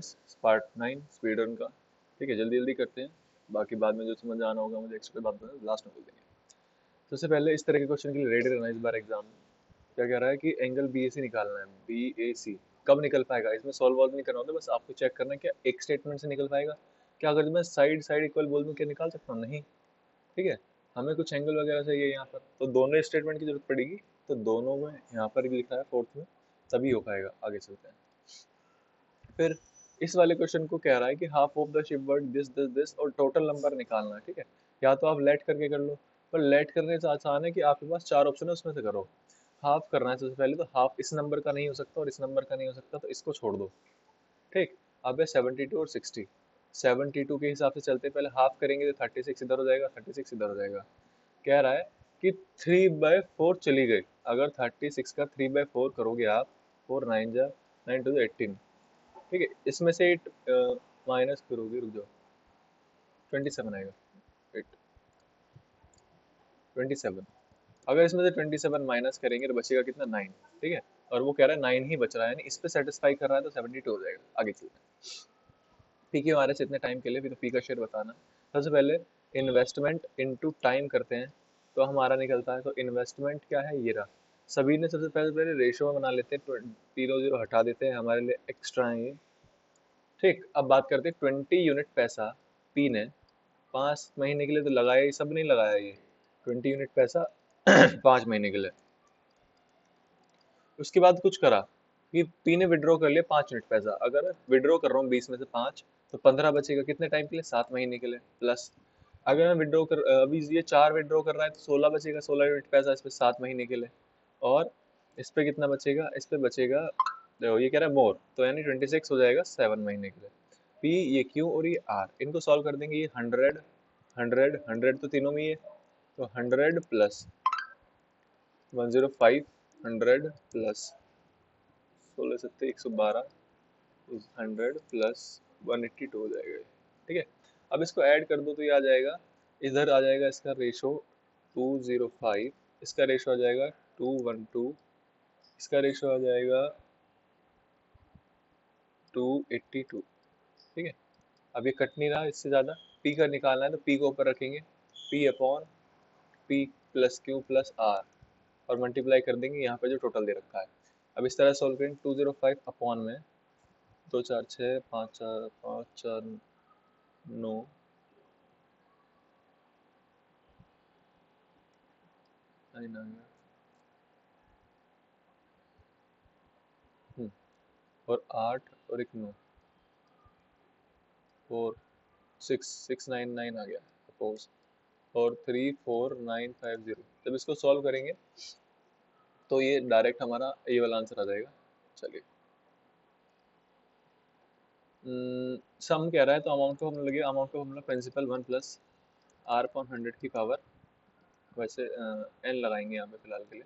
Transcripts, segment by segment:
Friends, part 9 speed run का। ठीक है, जल्दी जल्दी करते हैं, बाकी बाद में जो समझ आना होगा मुझे एक्स्ट्रा बात लास्ट में बोल देंगे। सबसे पहले इस तरह के क्वेश्चन के लिए रेडी रहना इस बार एग्जाम में। क्या कह रहा है कि एंगल बी ए सी निकालना है, बी ए सी कब निकल पाएगा, इसमें सॉल्व वॉल्व नहीं करना होता, बस आपको चेक करना है क्या एक स्टेटमेंट से निकल पाएगा। क्या अगर मैं साइड साइड इक्वल बोल दूं क्या निकाल सकता हूँ? नहीं। ठीक है, हमें कुछ एंगल वगैरह चाहिए यहाँ पर, तो दोनों स्टेटमेंट की जरूरत पड़ेगी, तो दोनों में यहाँ पर लिखा है फोर्थ में, तभी हो पाएगा। आगे चलते हैं। फिर इस वाले क्वेश्चन को कह रहा है कि half of the ship word this this this और टोटल नंबर निकालना है। ठीक है, या तो आप लेट करके कर लो, पर लेट करने से आसान है कि आपके पास 4 ऑप्शन है उसमें से करो। हाफ करना है सबसे पहले, तो हाफ इस नंबर का नहीं हो सकता और इस नंबर का नहीं हो सकता, तो इसको छोड़ दो। ठीक, अब है 72 और 60। 72 के हिसाब से चलते हैं, पहले हाफ करेंगे तो 36 इधर हो जाएगा, 36 इधर हो जाएगा। कह रहा है कि 3/4 चली गई, अगर 36 का 3/4 करोगे आप, 4 9 जा 9 टू 18। ठीक है, इसमें से 8 माइनस करोगे, रुक जाओ, 27 आएगा। 8 27, अगर इसमें से 27 माइनस करेंगे तो बचेगा कितना? 9। ठीक है, और वो कह रहा है 9 ही बच रहा है, यानी इस पे सेटिस्फाई कर रहा है, तो 72 हो जाएगा। आगे चलते हैं। पी के हमारे से इतने टाइम के लिए, फिर तो पी का शेयर बताना है। सबसे पहले इन्वेस्टमेंट इनटू टाइम करते हैं, तो हमारा निकलता है, तो इन्वेस्टमेंट क्या है, ये रहा। सभी ने सबसे पहले पहले रेशो में बना लेते हैं, तीनों जीरो हटा देते हैं, हमारे लिए एक्स्ट्रा है ये। ठीक, अब बात करते हैं 20 यूनिट पैसा पी ने 5 महीने के लिए तो लगाया ही, सब नहीं लगाया ये 20 यूनिट पैसा 5 महीने के लिए। उसके बाद कुछ करा कि पी ने विड्रॉ कर लिया 5 यूनिट पैसा, अगर विड्रॉ कर रहा हूँ 20 में से 5, तो 15 बचेगा कितने टाइम के लिए? 7 महीने के लिए। प्लस अगर मैं विड्रॉ कर अभी ये 4 विड्रॉ कर रहा है, तो 16 बचेगा, 16 यूनिट पैसा इस पे 7 महीने के लिए। और इस पे कितना बचेगा? इस पे बचेगा, देखो ये कह रहा है मोर, तो यानी 26 हो जाएगा 7 महीने के लिए। पी, ये क्यू और ये आर, इनको सॉल्व कर देंगे। ये 100 100 100 तो तीनों में ही है, तो 100 प्लस 105, 100 प्लस 16 सत्ते 112, 100 प्लस 182 हो जाएगा ये। ठीक है, अब इसको ऐड कर दो तो ये आ जाएगा, इधर आ जाएगा इसका रेशो 205, इसका रेशो आ जाएगा 212, इसका रेशो आ जाएगा 282। ठीक है, अब ये कट नहीं रहा इससे ज़्यादा, पी का निकालना है, तो पी को ऊपर रखेंगे, P upon P plus Q plus R, और मल्टीप्लाई कर देंगे यहाँ पे जो टोटल दे रखा है। अब इस तरह सॉल्व करेंगे, 205 अपॉन में 2 4 6 5 4 5 4 9, 9 आ गया। और 8 और एक 9, 4 6 699 आ गया सपोज, और 34950। जब इसको सॉल्व करेंगे तो ये डायरेक्ट हमारा ये वाला आंसर आ जाएगा। चलिए, सम कह रहा है, तो अमाउंट को हम लगे, अमाउंट को हम लोग प्रिंसिपल 1 प्लस आर अपॉन 100 की पावर, वैसे एन लगाएंगे यहाँ पे फिलहाल के लिए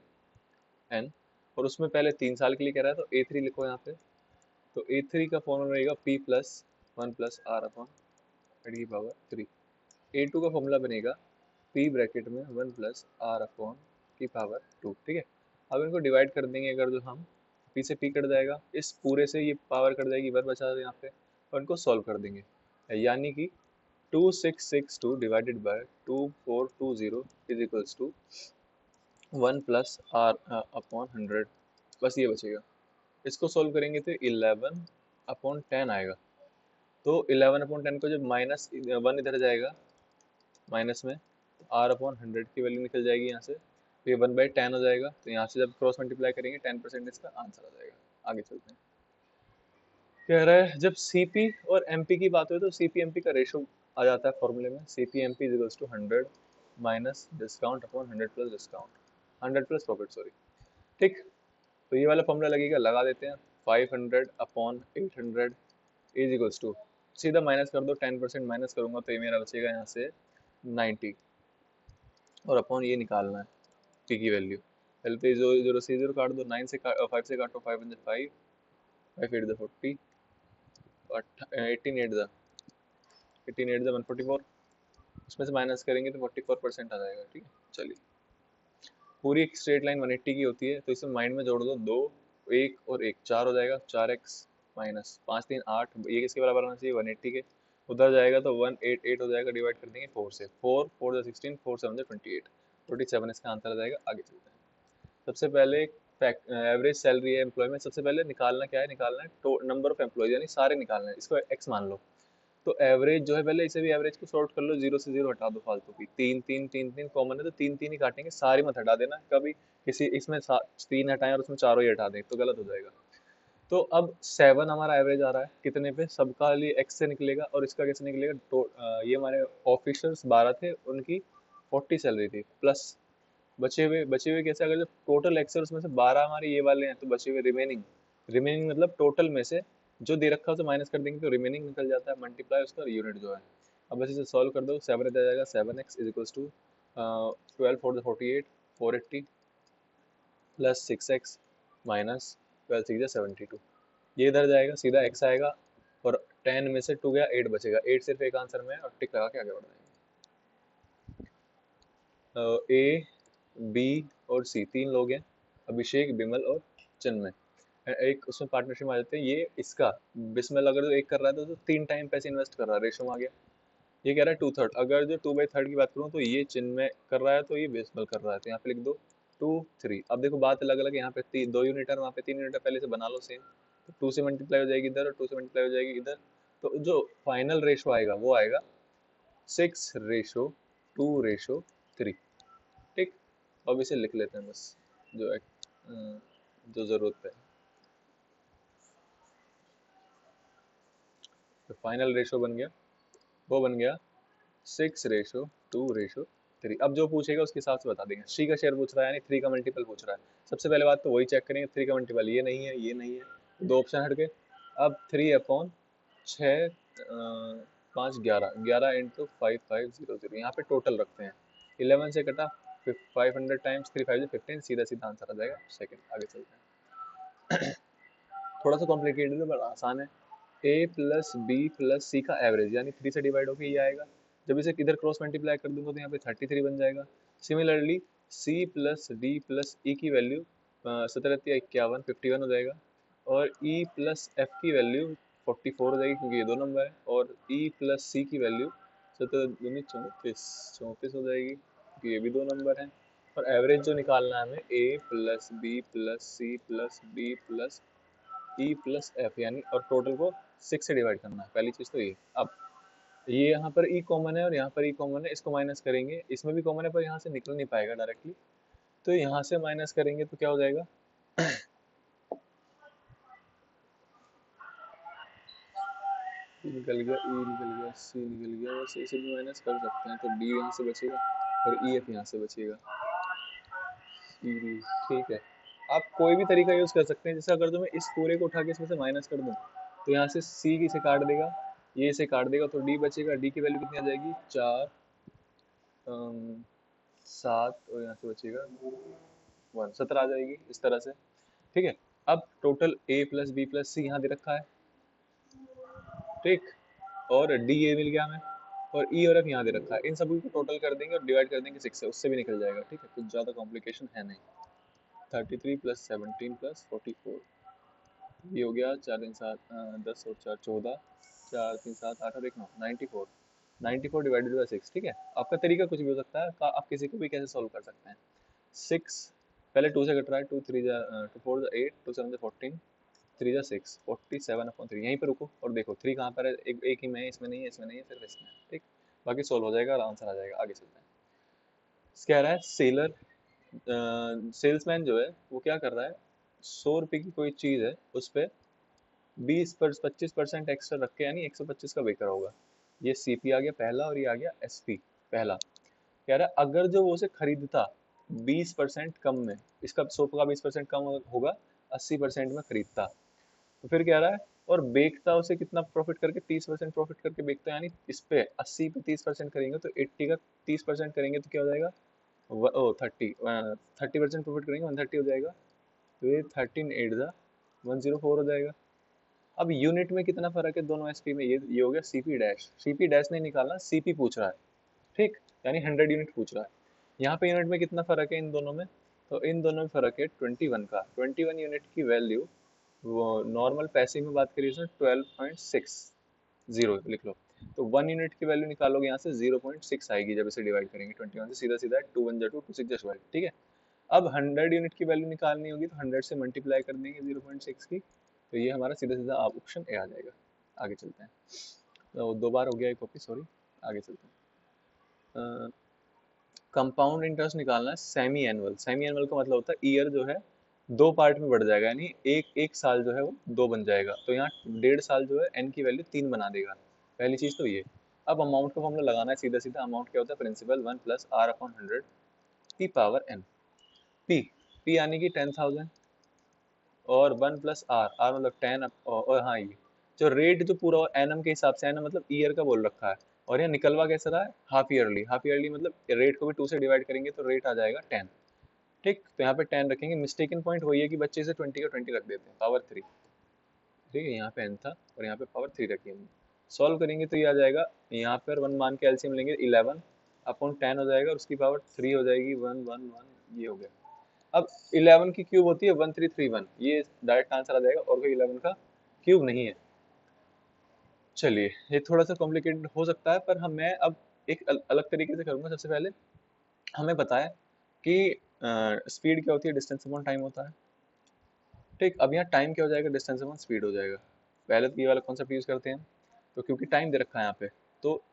एन, और उसमें पहले 3 साल के लिए कह रहा है, तो A3 लिखो यहाँ पे। तो A3 का फॉर्मूला रहेगा P plus 1 plus R upon 100 की पावर 3। A2 का फॉर्मूला बनेगा P ब्रैकेट में 1 प्लस आर अपॉन की पावर 2। ठीक है, अब इनको डिवाइड कर देंगे, अगर जो हम P से P कट जाएगा, इस पूरे से ये पावर कट जाएगी, 1 बचा यहाँ पे, और इनको सॉल्व कर देंगे, यानी कि 2662 divided by 2420 is equals to 1 plus R upon 100, बस ये बचेगा। इसको सॉल्व करेंगे तो 11 अपॉन 10 आएगा, तो 11 अपॉन 10 को जब माइनस 1 इधर जाएगा माइनस में, तो आर अपॉन 100 की वैल्यू निकल जाएगी यहाँ से, तो ये 1/10 हो जाएगा, तो यहाँ से जब क्रॉस मल्टीप्लाई करेंगे 10% इसका आंसर आ जाएगा। आगे चलते हैं। कह रहा है जब सीपी और एमपी की बात हो, तो सीपी एमपी का रेशो आ जाता है फॉर्मूले में, CP MP is equals to 100 minus discount upon 100 plus discount, 100 plus profit, sorry. ठीक, तो ये वाला फॉर्मूला लगेगा, लगा देते हैं। 500 अपॉन 800 इज इक्वल्स टू, सीधा माइनस कर दो, 10% माइनस करूंगा तो ये मेरा बचेगा यहाँ से 90, और अपॉन ये निकालना है पी की वैल्यू। पहले पे 0 से 0 काट दो, 9 से 5 से काटो, 5 1 5, 5 8 40, 18 8 18 8 144, उसमें से माइनस करेंगे तो 44% आ जाएगा। ठीक है, चलिए, पूरी एक स्ट्रेट लाइन 180 की होती है, तो इसे माइंड में जोड़ दो, 2 1 और 1 4 हो जाएगा, 4x माइनस 5 3 8, ये किसके बराबर होना चाहिए 180 के, उधर जाएगा तो 188 हो जाएगा, डिवाइड कर देंगे 4 से, 4 4 16, 4 7 28, 27 इसका आंसर आ जाएगा। आगे चलते हैं। सबसे पहले एवरेज सैलरी है एम्प्लॉय में, सबसे पहले निकालना क्या है, निकालना है नंबर ऑफ एम्प्लॉयज, यानी सारे निकालना है, इसको एक्स मान लो। तो एवरेज जो है, पहले इसे भी एवरेज को सॉर्ट कर लो, 0 से 0 हटा दो फालतू की, 3 3 3 3 कॉमन है तो 3 3 ही काटेंगे, सारी मत हटा देना, कभी किसी इसमें 3 हटाएं और उसमें चारों ही हटा दें तो गलत हो जाएगा। तो अब 7 हमारा एवरेज आ रहा है कितने पे, सबका लिए एक्स से निकलेगा, और इसका कैसे निकलेगा, ये हमारे ऑफिसर्स 12 थे, उनकी 40 सैलरी थी, प्लस बचे हुए कैसे, अगर जो टोटल एक्स है उसमें से 12 हमारे ये वाले हैं, तो बचे हुए रिमेनिंग, रिमेनिंग मतलब टोटल में से जो दे रखा है उसे माइनस कर देंगे तो रिमेनिंग निकल जाता है, मल्टीप्लाई उसका यूनिट जो है। अब बस इसे सॉल्व कर दो, 7 इधर जाएगा, 7x is equals to 12 4 48, 480 plus 6x minus 12 6 72, ये इधर जाएगा, सीधा x आएगा, और 10 में से 2 गया, 8 बचेगा, 8 सिर्फ एक आंसर में है, और टिक लगा के आगे बढ़ जाएंगे। ए बी और सी, 3 लोग हैं, अभिषेक विमल और चिन्मय, एक उसमें पार्टनरशिप आ जाते हैं, ये इसका बिस्मिल अगर जो एक कर रहा है तो 3 टाइम पैसे इन्वेस्ट कर रहा है, रेशो में आ गया। ये कह रहा है 2/3, अगर जो 2/3 की बात करूँ तो ये चिन्मय कर रहा है, तो ये बिस्मिल कर रहा है, तो यहाँ पे लिख दो 2 3। अब देखो बात अलग अलग, यहाँ पे 2 यूनिट है, वहाँ पे 3 यूनिट है, पहले से बना लो सेम, तो 2 से मल्टीप्लाई हो जाएगी इधर, और 2 से मल्टीप्लाई हो जाएगी इधर, तो जो फाइनल रेशो आएगा वो आएगा 6:2:3। ठीक, अब इसे लिख लेते हैं बस, जो जो जरूरत है। तो फाइनल रेशो बन गया, वो बन गया 6:2:3। अब जो पूछेगा उसके हिसाब से बता देंगे। सी का शेयर पूछ रहा है, यानी 3 का मल्टीपल पूछ रहा है, सबसे पहले बात तो वही चेक करेंगे, 3 का मल्टीपल ये नहीं है, ये नहीं है, दो ऑप्शन हट गए। अब 3/6 5 11, 11 इंटू 5500, यहाँ पे टोटल रखते हैं, 11 से कटा 500 टाइम्स 3 5 15, सीधा सीधा आंसर आ जाएगा सेकंड। आगे चलते हैं। थोड़ा सा कॉम्प्लिकेटेड है बट आसान है। ए प्लस बी प्लस सी का एवरेज, यानी 3 से डिवाइड होकर ये आएगा, जब इसे इधर क्रॉस मल्टीप्लाई कर दूंगा तो यहाँ पे 33 बन जाएगा। Similarly C plus D plus E की वैल्यू 17×51 51 हो जाएगा, और ई प्लस एफ की वैल्यू 44 हो जाएगी, क्योंकि ये दो नंबर है, और ई प्लस सी की वैल्यू 17×2 34 हो जाएगी, क्योंकि ये भी दो नंबर हैं। और एवरेज जो निकालना है हमें, A plus B plus C plus D plus E plus F, यानी और टोटल को 6 से डिवाइड करना है, पहली चीज तो ये। अब ये यहाँ पर ई कॉमन है और यहाँ पर ई कॉमन है, इसको माइनस करेंगे, इसमें भी कॉमन है पर यहाँ से निकल नहीं पाएगा डायरेक्टली, तो यहाँ से माइनस करेंगे तो क्या हो जाएगा, ई निकल गया, ई निकल गया, सी निकल गया, वैसे इसे भी माइनस कर सकते हैं, तो डी यहाँ से बचेगा और ई एफ यहाँ से बचेगा, सी डी। ठीक है, आप कोई भी तरीका यूज कर सकते हैं, जैसे अगर तो मैं इस पूरे को उठा के इसमें से माइनस कर दूं, तो यहाँ से सी की से काट देगा, ये इसे काट देगा, तो डी बचेगा, डी की वैल्यू कितनी आ जाएगी 4 7, और यहाँ से बचेगा 1 17 आ जाएगी इस तरह से। ठीक है, अब total A plus B plus सी यहाँ दे रखा है, ठीक, और डी ए मिल गया हमें, और ई और एफ यहाँ दे रखा है, इन सभी को टोटल कर देंगे और डिवाइड कर देंगे 6 से, उससे भी निकल जाएगा। ठीक है, कुछ ज़्यादा कॉम्प्लिकेशन है नहीं। 33 + 17 + 44, ये हो गया 4 3 7 10 और 4 14, 4 3 7 8 और 1 9, 94, 94 डिवाइडेड बाई 6। ठीक है, आपका तरीका कुछ भी हो सकता है, आप किसी को भी कैसे सॉल्व कर सकते हैं। 6 पहले 2 से कट रहा है, 2 3 2 4 8, 2 7 14, 3 6, 47/3, यहीं पर रुको और देखो 3 कहाँ पर है, एक ही में है, इसमें नहीं है, इसमें नहीं है, सिर्फ इसमें है। ठीक, बाकी सोल्व हो जाएगा और आंसर आ जाएगा। आगे चलते हैं। कह रहा है सेलर, सेल्समैन जो है वो क्या कर रहा है, 100 रुपये की कोई चीज़ है, उस पर 25% एक्स्ट्रा रख के, यानी 125 का बेकर होगा। ये सीपी आ गया पहला, और ये आ गया एसपी पहला। कह रहा है अगर जो वो उसे खरीदता 20% कम में, इसका 100 का 20% कम होगा, 80% में खरीदता, तो फिर कह रहा है और बेचता उसे कितना प्रॉफिट करके, 30% प्रॉफिट करके बेचता, यानी इस पे 80 पे 30% करेंगे तो 80 का 30% करेंगे तो क्या हो जाएगा, ओ 30% प्रॉफिट करेंगे 130 हो जाएगा, तो ये 13 8 104 हो जाएगा। अब यूनिट में कितना फर्क है दोनों एसपी में, ये हो गया सीपी डैश, सीपी डैश नहीं निकालना, सीपी पूछ रहा है। ठीक, यानी 100 यूनिट पूछ रहा है। यहाँ पे यूनिट में कितना फर्क है इन दोनों में, तो इन दोनों में फर्क है 21 का, 21 यूनिट की वैल्यू वो नॉर्मल पैसिव में बात करिए इसमें 12.60 लिख लो। तो 1 यूनिट की वैल्यू निकालोगे यहाँ से 0.6 आएगी जब इसे डिवाइड करेंगे 21 से, सीधा सीधा 2 1 जा 2 2 6 जा 12, ठीक है। अब 100 यूनिट की वैल्यू निकालनी होगी तो 100 से मल्टीप्लाई कर देंगे 0.6 की, तो ये हमारा सीधा सीधा ऑप्शन ए आ जाएगा। आगे चलते हैं, तो 2 बार हो गया एक कॉपी, सॉरी। आगे चलते हैं, कंपाउंड इंटरेस्ट निकालना है सेमी एनुअल। सेमी एनुअल का मतलब होता है ईयर जो है 2 पार्ट में बढ़ जाएगा, यानी एक एक साल जो है वो 2 बन जाएगा, तो यहाँ 1.5 साल जो है एन की वैल्यू 3 बना देगा। पहली चीज तो ये। अब अमाउंट का फॉर्मूला लगाना है सीधा सीधा। अमाउंट क्या होता है, principal 1 + r/100 P power N. P P यानी कि 10,000, और 1 + r मतलब 10, और हाँ ये जो रेट जो पूरा एनम के हिसाब से, एनम मतलब ईयर का बोल रखा है, और यहाँ निकलवा कैसे रहा है, हाफ ईयरली। हाफ ईयरली मतलब रेट को भी 2 से डिवाइड करेंगे तो रेट आ जाएगा 10, ठीक। तो यहाँ पे 10 रखेंगे। मिस्टेकन पॉइंट वही है कि बच्चे से 20 का 20 रख देते हैं, पावर 3, ठीक है। यहाँ पे n था और यहाँ पे पावर 3 रखी हमने। सॉल्व करेंगे तो ये आ जाएगा, यहाँ पर 1 मान के एलसीएम लेंगे 11/10 हो जाएगा, और उसकी पावर 3 हो जाएगी 111, ये हो गया। अब 11 की क्यूब होती है 1331, ये डायरेक्ट आंसर आ जाएगा, और कोई 11 का क्यूब नहीं है। चलिए, ये थोड़ा सा कॉम्प्लिकेटेड हो सकता है, पर हम मैं अब एक अलग तरीके से करूंगा। सबसे पहले हमें पता है कि स्पीड क्या होती है, डिस्टेंस अपॉन टाइम होता है, ठीक। अब यहाँ टाइम क्या हो जाएगा, डिस्टेंस अपॉन स्पीड हो जाएगा। पहले तो ये वाला कॉन्सेप्ट यूज करते हैं, तो क्योंकि टाइम दे रखा है यहाँ पे, तो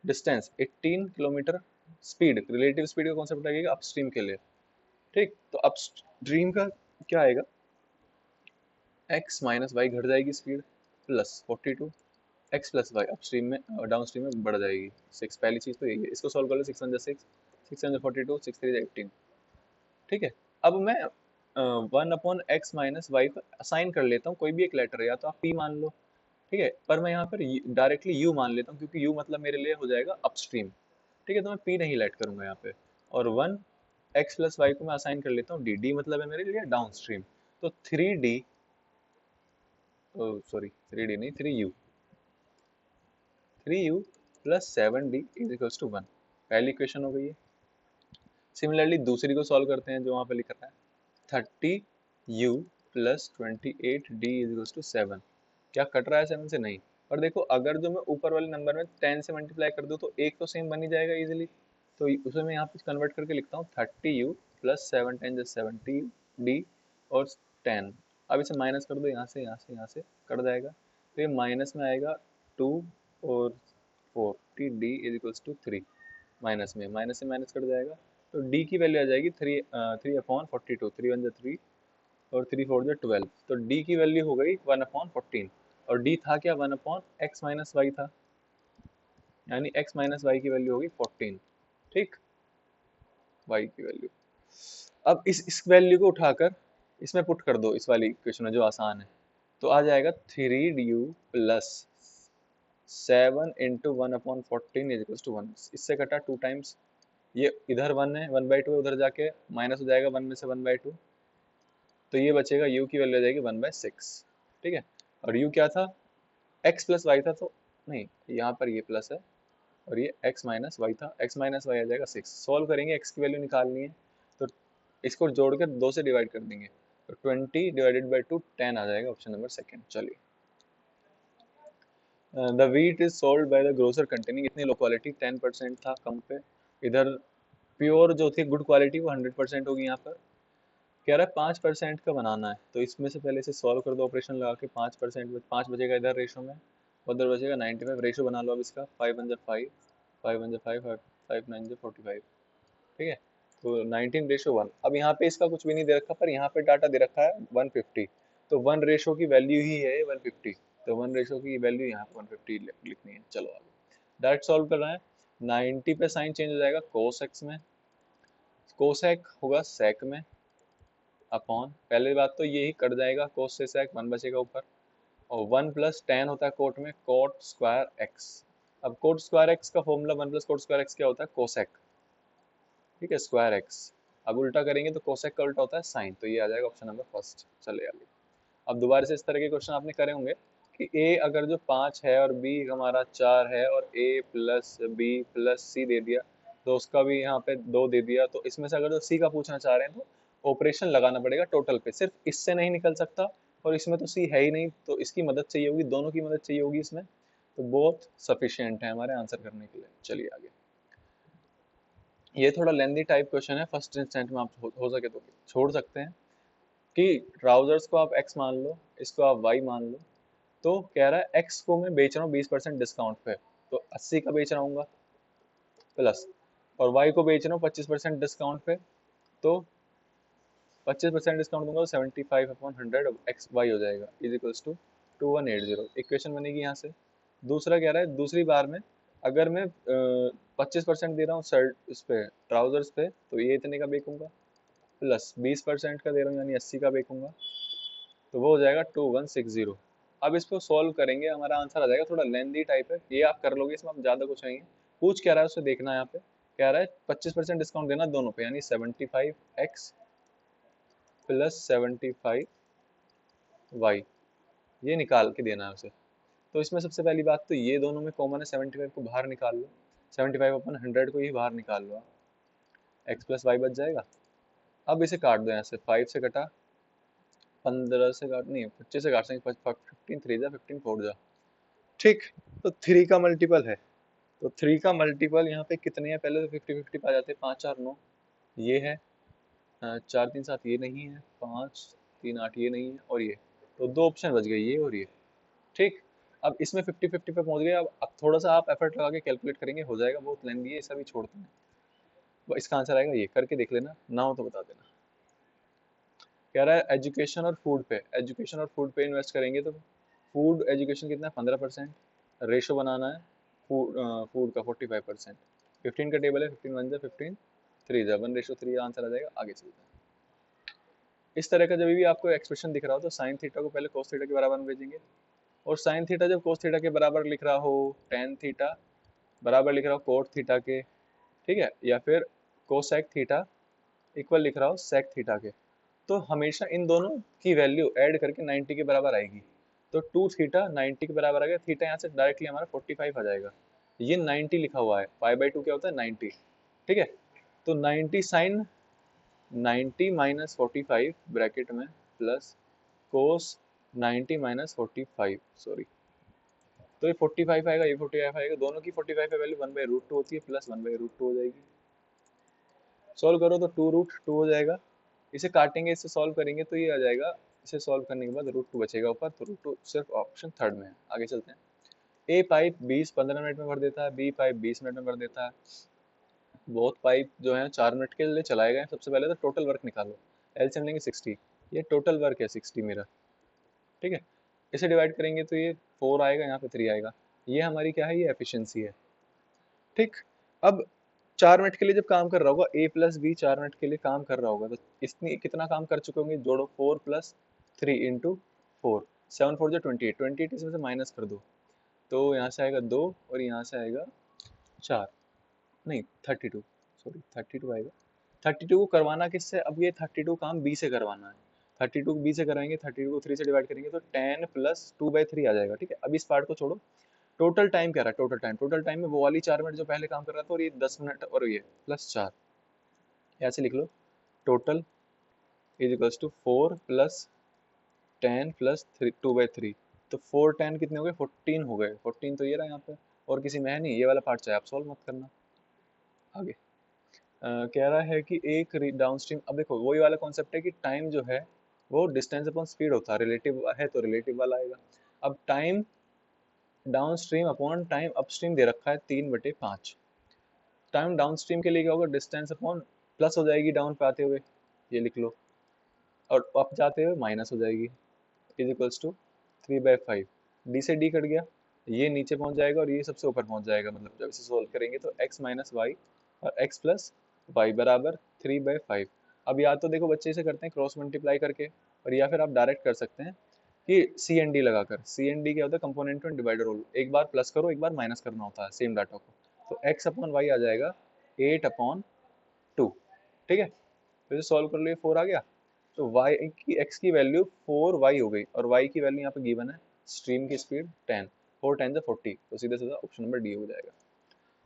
distance 18 kilometre, speed relative speed का कॉन्सेप्ट लगेगा अपस्ट्रीम के लिए, ठीक। तो अपस्ट्रीम का क्या आएगा, x माइनस वाई घट जाएगी speed, plus 42 x plus Y upstream में, डाउन स्ट्रीम में बढ़ जाएगी 6। पहली चीज तो यही है। इसको सॉल्व कर लो, 6 1 जा 6, 6 1 जा 42, 6 3 जा 18, ठीक है। अब मैं 1/x माइनस वाई पर असाइन कर लेता हूँ कोई भी एक लेटर, या तो आप p मान लो, ठीक है। पर मैं यहाँ पर डायरेक्टली u मान लेता हूँ, क्योंकि u मतलब मेरे लिए हो जाएगा अपस्ट्रीम, ठीक है। तो मैं p नहीं लेट करूंगा यहाँ पे, और 1x प्लस वाई को मैं असाइन कर लेता हूँ d, d मतलब है मेरे लिए डाउन स्ट्रीम। तो 3d, सॉरी 3d नहीं, 3u, 3u plus 7d is equals to 1। पहली इक्वेशन हो गई है। सिमिलरली दूसरी को सॉल्व करते हैं, जो वहाँ पे लिख रहा है 30u plus 28d is equals to 7। क्या कट रहा है 7 से, नहीं। और देखो, अगर जो मैं ऊपर वाले नंबर में 10 से मल्टीप्लाई कर दूँ तो एक तो सेम बन ही जाएगा इजीली, तो उसे मैं यहाँ पे कन्वर्ट करके लिखता हूँ 30u प्लस 7 10 70d और 10। अब इसे माइनस कर दो, यहाँ से यहाँ से यहाँ से कट जाएगा, तो ये माइनस में आएगा 2 और 40d is equals to 3। Minus में माइनस से माइनस कट जाएगा, तो d की वैल्यू आ जाएगी 3/42, 3 1 जा 3 और 3 4 जा 12, तो d की वैल्यू हो गई 1/14। और d था क्या, 1/x माइनस वाई था, यानी x माइनस वाई की वैल्यू होगी 14, ठीक। y की वैल्यू, अब इस वैल्यू को उठाकर इसमें पुट कर दो, इस वाली इक्वेशन में जो आसान है, तो आ जाएगा 3du plus 7/1/14 is equal to 1। इससे कटा 2 टाइम्स, ये इधर 1 है, 1/2 है, उधर जाके माइनस हो जाएगा 1 में से 1/2, तो ये बचेगा u की वैल्यू आ जाएगी 1/6, ठीक है। और u क्या था, x प्लस वाई था, तो नहीं, यहाँ पर ये प्लस है, और ये x माइनस वाई था, x माइनस वाई आ जाएगा 6। सॉल्व करेंगे, x की वैल्यू निकालनी है, तो इसको जोड़कर 2 से डिवाइड कर देंगे, तो 20 डिवाइडेड बाई 2 10 आ जाएगा, ऑप्शन नंबर सेकंड। चलिए, the wheat is sold by the grocer containing, इतनी लो क्वालिटी 10% था कम पे, इधर प्योर जो थी गुड क्वालिटी वो 100% होगी। यहाँ पर कह रहा है 5% का बनाना है, तो इसमें से पहले से सॉल्व कर दो ऑपरेशन लगा के। 5% 5 बचेगा इधर रेशो में, उधर बचेगा 95। रेशो बना लो अब इसका, 5 1 जा 5, 5 1 जा 5, 5 9 जा 45, ठीक है। तो 19:1। अब यहाँ पे इसका कुछ भी नहीं दे रखा, पर यहाँ पे डाटा दे रखा है 150, तो 1 रेशो की वैल्यू ही है 150, तो 1 रेशो की वैल्यू यहाँ पे 150 लिखनी है। चलो आगे डायरेक्ट सॉल्व कर रहे हैं। 90 पे साइन चेंज हो जाएगा कोसेक्स में, कोसेक होगा सेक में, अपॉन, पहले बात तो यही कट जाएगा, कोस से सेक 1 बचेगा ऊपर, और 1 प्लस tan होता है कोट में, कोट स्क्वायर एक्स। अब कोट स्क्वायर एक्स का formula 1 plus coat square x क्या होता है, कोसेक, ठीक है, स्क्वायर एक्स। अब उल्टा करेंगे तो कोसेक का उल्टा होता है साइन, तो ये आ जाएगा ऑप्शन नंबर फर्स्ट। चले आगे, अब दोबारा से इस तरह के क्वेश्चन आपने करे होंगे कि a अगर जो 5 है और b हमारा 4 है, और a plus b plus c दे दिया, तो उसका भी यहाँ पे 2 दे दिया, तो इसमें से अगर जो c का पूछना चाह रहे हैं तो ऑपरेशन लगाना पड़ेगा टोटल पे, सिर्फ इससे नहीं निकल सकता, और इसमें तो सी है ही नहीं, तो इसकी मदद चाहिए होगी, दोनों की मदद चाहिए होगी इसमें, तो बहुत सफिशिएंट है हमारे आंसर करने के लिए। चलिए आगे, ये थोड़ा लेंदी टाइप क्वेश्चन है, फर्स्ट इंस्टेंट में आप हो सके तो छोड़ सकते हैं कि ट्राउजर्स को आप एक्स मान लो, इसको आप वाई मान लो। तो कह रहा है एक्स को मैं बेच रहा हूँ 20% डिस्काउंट पे, तो 80 का बेच रहा हूँ प्लस, और वाई को बेच रहा हूँ 25% डिस्काउंट पे, तो 25% डिस्काउंट दूंगा तो 75/100 एक्स वाई हो जाएगा, इज इक्वल्स टू 2180। इक्वेशन बनेगी यहाँ से। दूसरा कह रहा है दूसरी बार में अगर मैं 25% दे रहा हूँ शर्ट इस पे ट्राउजर्स पे, तो ये इतने का बेचूंगा, प्लस 20% का दे रहा हूँ यानी 80 का बेचूंगा, तो वो हो जाएगा 2160। अब इसको सॉल्व करेंगे, हमारा आंसर आ जाएगा, थोड़ा लेंदी टाइप है, ये आप कर लोगे, इसमें आप ज़्यादा कुछ नहीं है। पूछ क्या रहा है उसे देखना है यहाँ पे, कह रहा है 25% डिस्काउंट देना दोनों पे, यानी 75x प्लस 75y, ये निकाल के देना है उसे। तो इसमें सबसे पहली बात तो ये दोनों में कॉमन है, 75 को बाहर निकाल लो, 75/100 को ही बाहर निकाल लो, एक्स प्लस वाई बच जाएगा। अब इसे काट दो यहाँ से, 5 से कटा, 15 से काट नहीं 25 से काट सकते, 15 3 जा 15 4 जा, ठीक। तो 3 का मल्टीपल है, तो 3 का मल्टीपल यहाँ पे कितने हैं, पहले तो 50-50 पा जाते हैं, 5 4 9 ये है, 4 3 7 ये नहीं है, 5 3 8 ये नहीं है, और ये, तो दो ऑप्शन बच गए, ये और ये, ठीक। अब इसमें 50-50 पे पहुंच गए, अब थोड़ा सा आप एफर्ट लगा के कैलकुलेट करेंगे, हो जाएगा, बहुत लेंदी है, ऐसा भी छोड़ते हैं। इसका आंसर आएगा, ये करके देख लेना, ना हो तो बता देना। कह रहा है एजुकेशन और फूड पे, एजुकेशन और फूड पे इन्वेस्ट करेंगे तो फूड एजुकेशन कितना है 15%, रेशो बनाना है फूड का 45%, 15 का टेबल है, 15 1 जा 15 3 जा 1:3 आंसर आ जाएगा। आगे चलते हैं, इस तरह का जब भी आपको एक्सप्रेशन दिख रहा हो तो साइन थीटा को पहले कोस थीटा के बराबर में भेजेंगे, और साइन थीटा जब कोस थीटा के बराबर लिख रहा हो, टेन थीटा बराबर लिख रहा हो कोट थीटा के, ठीक है, या फिर कोसेक थीटा इक्वल लिख रहा हो सेक थीटा के, तो हमेशा इन दोनों की वैल्यू ऐड करके 90 के बराबर आएगी। तो 2 थीटा 90 के बराबर आ गया, थीटा यहाँ से डायरेक्टली हमारा 45 आ जाएगा, ये 90 लिखा हुआ है, पाई/2 क्या होता है 90, ठीक है। तो 90 साइन 90 माइनस 45 ब्रैकेट में प्लस कोस 90 माइनस 45, सॉरी, तो ये 45 आएगा, ये 45 आएगा, दोनों की 45 की वैल्यू 1/√2 होती है, प्लस 1/√2 हो जाएगी। सॉल्व करो तो 2√2 हो जाएगा, इसे काटेंगे, इससे सॉल्व करेंगे तो ये आ जाएगा, इसे सॉल्व करने के बाद √2 बचेगा ऊपर, तो √2 सिर्फ ऑप्शन थर्ड में है। आगे चलते हैं, ए पाइप 15 मिनट में भर देता है, बी पाइप 20 मिनट में भर देता है, बहुत पाइप जो है 4 मिनट के लिए चलाए गए। सबसे पहले तो टोटल वर्क निकालो, एलसीएम लेंगे 60, ये टोटल वर्क है 60 मेरा, ठीक है। इसे डिवाइड करेंगे तो ये 4 आएगा, यहाँ पे 3 आएगा, ये हमारी क्या है, ये एफिशिएंसी है, ठीक। अब 4 मिनट के लिए जब काम कर रहा होगा, ए प्लस बी 4 मिनट के लिए काम कर रहा होगा, तो इसने कितना काम कर चुके होंगे, जोड़ो 4 + 3 × 4, 7 4 जो 28, 28 इसमें से माइनस कर दो, तो यहाँ से आएगा 2 और यहाँ से आएगा 4, नहीं 32, सॉरी 32 आएगा। 32 को करवाना किससे, अब ये 32 काम बी से करवाना है, 32 को बी से कराएंगे, 32 को 3 से डिवाइड करेंगे तो 10 + 2/3 आ जाएगा, ठीक है। अब इस पार्ट को छोड़ो, टोटल टाइम क्या रहा है, टोटल टाइम में वो वाली 4 मिनट जो पहले काम कर रहा था, और ये 10 मिनट, और ये प्लस 4, ऐसे लिख लो, टोटल इज इक्वल्स टू 4 + 10 + 3 2/3, तो 4 10 कितने हो गए, 14 हो गए, 14 तो ये रहा यहाँ पे, और किसी में है नहीं, ये वाला पार्ट चाहे आप सॉल्व मत करना। आगे कह रहा है कि एक डाउन स्ट्रीम, अब देखो वही वाला कॉन्सेप्ट है कि टाइम जो है वो डिस्टेंस अपॉन स्पीड होता है, रिलेटिव है तो रिलेटिव वाला आएगा। अब time downstream upon time upstream दे रखा है 3/5, टाइम डाउन स्ट्रीम के लिए क्या होगा, डिस्टेंस अपॉन प्लस हो जाएगी डाउन पे आते हुए, ये लिख लो, और अप जाते हुए माइनस हो जाएगी, इज इक्वल्स टू 3/5, डी से डी कट गया, ये नीचे पहुंच जाएगा और ये सबसे ऊपर पहुंच जाएगा, मतलब जब इसे सोल्व करेंगे तो x - y और x + y बराबर 3/5। अब या तो देखो बच्चे इसे करते हैं क्रॉस मल्टीप्लाई करके, और या फिर आप डायरेक्ट कर सकते हैं कि सी एन डी लगाकर। सी एन डी क्या होता है, कंपोनेंट एंड डिवाइडर रूल, एक बार प्लस करो एक बार माइनस करना होता है सेम डाटा को, तो x/y आ जाएगा 8/2, ठीक है। तो इसे सॉल्व कर लो, ये 4 आ गया, तो y की x की वैल्यू 4y हो गई, और y की वैल्यू यहाँ पे गिवन है, स्ट्रीम की स्पीड 10, 4 10 40, तो सीधे सीधा ऑप्शन नंबर डी हो जाएगा।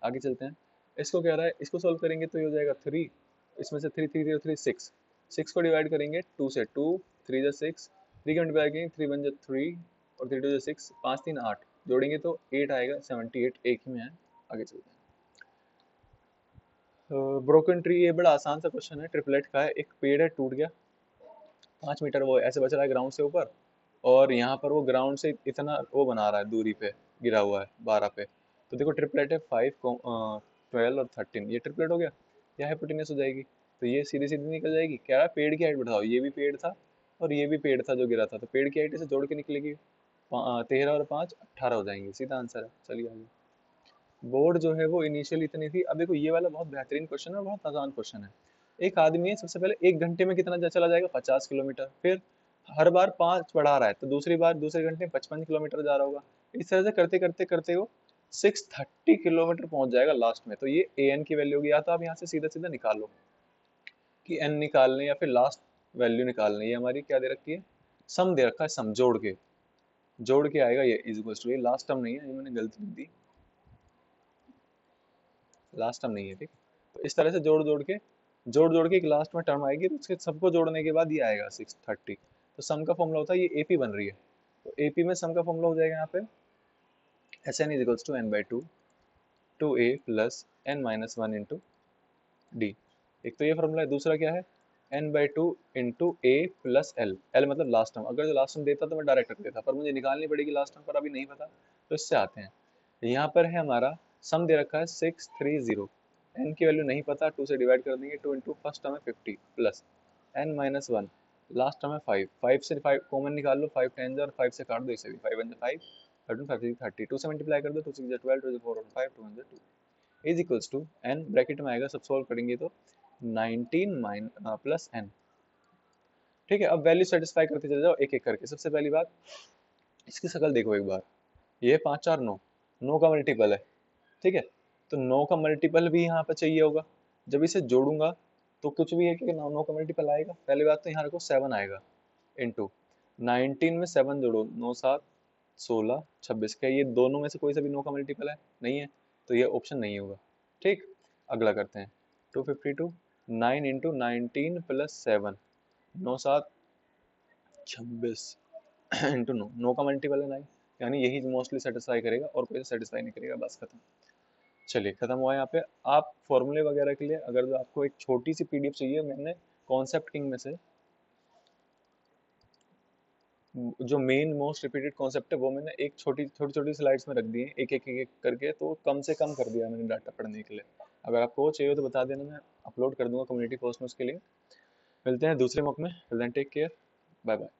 आगे चलते हैं, इसको कह रहा है, इसको सॉल्व करेंगे तो ये हो जाएगा 3, इसमें से 3 3 0 3 6, 6 को डिवाइड करेंगे 2 से, 2 3 जा 6, 3 की मल्टीप्लाई करेंगे, 3 1 3 और 3 2 6, 5 3 8, जोड़ेंगे तो 8 आएगा, 78 एक ही में है। आगे चलते हैं। ब्रोकन ट्री, ये बड़ा आसान सा क्वेश्चन है, ट्रिपलेट का है। एक पेड़ है, टूट गया, 5 मीटर वो ऐसे बच रहा है ग्राउंड से ऊपर, और यहाँ पर वो ग्राउंड से इतना वो बना रहा है दूरी पे, गिरा हुआ है 12 पे। तो देखो ट्रिपलेट है 5 12 और 13, ये ट्रिपलेट हो गया, यह हाइपोटेन्यूस हो जाएगी। तो ये सीधी सीधी निकल जाएगी। क्या है, पेड़ की हाइट बढ़ाओ, ये भी पेड़ था और ये भी पेड़ था जो गिरा था, तो पेड़ की हाइट से जोड़ के निकलेगी, 13 और 5 18 हो जाएंगे, सीधा आंसर है। चलिए आगे। बोर्ड जो है वो इनिशियल इतनी थी। अब देखो ये वाला बहुत बेहतरीन क्वेश्चन है, बहुत आसान क्वेश्चन है। एक आदमी है, सबसे पहले 1 घंटे में कितना चला जाएगा, 50 किलोमीटर। फिर हर बार 5 बढ़ा रहा है, तो दूसरी बार दूसरे घंटे में 55 किलोमीटर जा रहा होगा। इस तरह से करते करते करते वो 630 किलोमीटर पहुंच जाएगा लास्ट में। तो ये ए एन की वैल्यू होगी। या तो आप यहाँ से सीधा सीधा निकालो कि एन निकालने, या फिर लास्ट वैल्यू निकालने। ये हमारी क्या दे रखी है, सम दे रखा है, सम जोड़ के आएगा ये इज इक्वल टू, ये लास्ट टर्म नहीं है, ये मैंने गलती लिख दी, लास्ट टर्म नहीं है, ठीक। तो इस तरह से जोड़ के एक लास्ट में टर्म आएगी, तो उसके सबको जोड़ने के बाद ये आएगा 630। तो सम का फॉर्मूला होता है, ये एपी बन रही है, तो एपी में सम का फॉर्मूला हो जाएगा यहाँ पे S N is equals to N by two A plus N minus one into D. एक तो ये फॉर्मूला है, दूसरा क्या है, N by two into A plus L, L मतलब लास्ट टर्म। अगर जो लास्ट टर्म देता तो मैं डायरेक्ट रख देता, पर मुझे निकालनी पड़ेगी लास्ट टर्म, पर अभी नहीं पता, तो इससे आते हैं। यहाँ पर है हमारा सम दे रखा है 630, एन की वैल्यू नहीं पता, 2 से डिवाइड कर देंगे, 2 इंटू फर्स्ट टर्म है 50 plus N minus one, last term है 5, 5 से 5 कॉमन निकाल लो, 5 10 और 5 से काट दो, इसे भी 5 1 5 13 5 6 30, 2 से मल्टीप्लाई कर दो, 2 6 12 2 4 5 2 1 2 is equals to N, bracket में आएगा, सब सॉल्व करेंगे तो 19 प्लस एन। ठीक है, अब वैल्यू सेटिस्फाई करते चले जाओ एक एक करके। सबसे पहली बात, इसकी शक्ल देखो एक बार, ये 5 4 9, 9 का मल्टीपल है, ठीक है। तो 9 का मल्टीपल भी यहाँ पर चाहिए होगा। जब इसे जोड़ूंगा तो कुछ भी है कि 9 का मल्टीपल आएगा। पहली बात तो यहाँ रखो 7 आएगा, इंटू 19 में 7 जोड़ो, 9 7 16 26, क्या ये दोनों में से कोई सा भी 9 का मल्टीपल है, नहीं है, तो ये ऑप्शन नहीं होगा। ठीक, अगला करते हैं, 252, 9 इंटू 19 प्लस 7, 9 7 26 इंटू 9, 9 का मल्टीपल है 9, यानी यही मोस्टली सेटिस्फाई करेगा और कोई सेटिस्फाई नहीं करेगा, बस खत्म। चलिए खत्म हुआ यहाँ पे। आप फॉर्मूले वगैरह के लिए अगर जो आपको एक छोटी सी पीडीएफ चाहिए, मैंने कॉन्सेप्ट किंग में से जो मेन मोस्ट रिपीटेड कॉन्सेप्ट है वो मैंने एक छोटी छोटी स्लाइड्स में रख दी है, एक करके, तो कम से कम कर दिया मैंने डाटा पढ़ने के लिए। अगर आपको वो चाहिए तो बता देना, मैं अपलोड कर दूंगा कम्युनिटी पोस्ट में उसके लिए। मिलते हैं दूसरे मौके में, टेक केयर, बाय बाय।